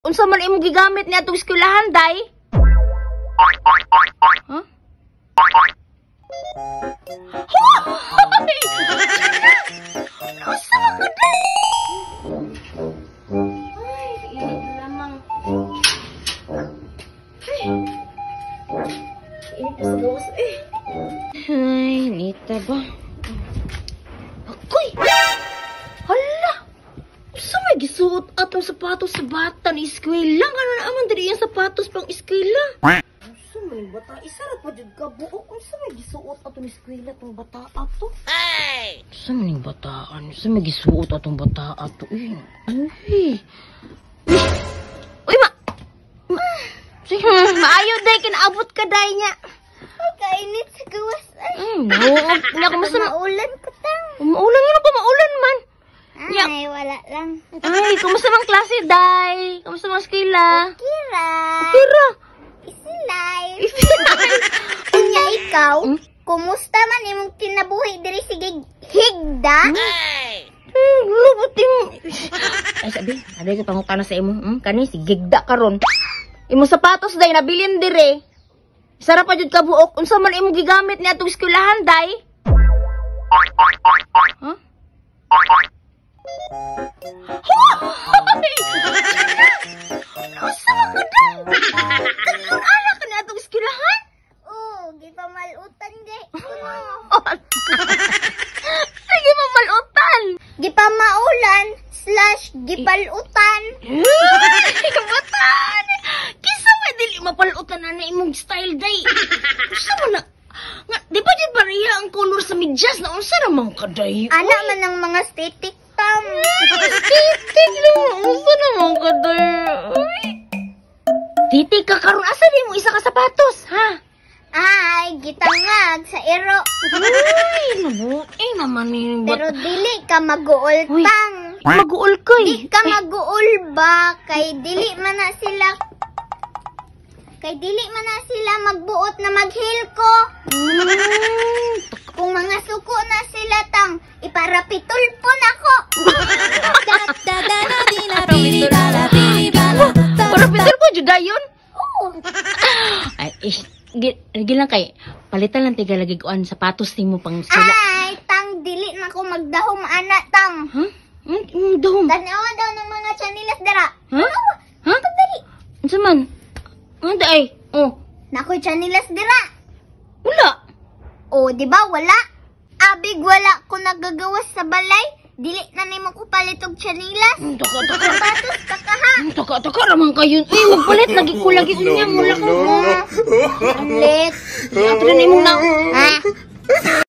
Unsa man imong gigamit ni atong eskwelahan, day? Huh? Hoy! Unsa man ka, day? Ay, init lamang. Ay. Init na sa gawas, eh. Ay, nita ba? Akoy! Hala! Sa may gisuot atong sapatos sa bata ni eskwela. Ano na aman diri yung sapatos pang eskwela? Sa may bata, isara pa dyan ka buok. Sa may gisuot atong eskwela atong bata ato? Hey! Sa may bataan? Sa may gisuot atong bata ato? Ay! Uy, sige, maayo day, kinaabot ka day niya. Kainit sa gawas. No, maulan ko tang. Maulan yun pa, maulan man. Ay, wala lang. Ay, kumusta mang klase, day? Kumusta mang eskwela? Kira. Kira. Isilay. Unya ikaw, kumusta man imong kinabuhi diri sa higda? Lubutin mo. Ay, sabi, aday ko pangutana sa imo. Kani, si gigda karon. Imo sapatos, day, nabilin dire. Sarap pa jud ka buok. Unsa man imong gigamit ni atong eskwelahan, day? Huh? Hoy! Unsa man ka, day? Tatlong ala ka ni atong eskwelahan? Oo, gipamalutan gay. Sige, mamalutan. Gipamaulan/gipalutan. Batan! Kisa may dili mapalutan na imong style, day. Unsa man na? Nga, di ba dyan bariya ang color sa medyas na unsa naman ka, day? Ana man ang mga static tam. Titik lang. Unsa naman ka, day? Titik ka karon. Asa di mo isa ka sapatos, ha? Ay, gitangag sa ero. Uy, nabuti naman yung Pero dili ka mag-uol tang. Mag-uol ka, Di ka mag-uol ba? Kay dili man na sila magbuot na maghil ko. Kung mga suko na sila tang, iparapitol po na ko. Parapitol po, juda yun? Oo. Ay, gilang kay, palitan lang tiga lagi kuan sapatos mo pang sila. Ay, tang, dili na ko magdahom ana tang. Ha? Dahom. Tanawa daw ng mga chanilas dara. Ha? Ha? Dali. Unsa man? Ano ay? Oh. Nakoy chanilas dira. Wala. O, di ba wala? Abig wala ko nagagawas sa balay. Dili na nimo ko palitog chanilas. Taka. Sapatos ka ka ha. Taka raman kayo. Magpalit lagi ko lagi unya mo lang. Ulit. Ato na nimo na. Ha?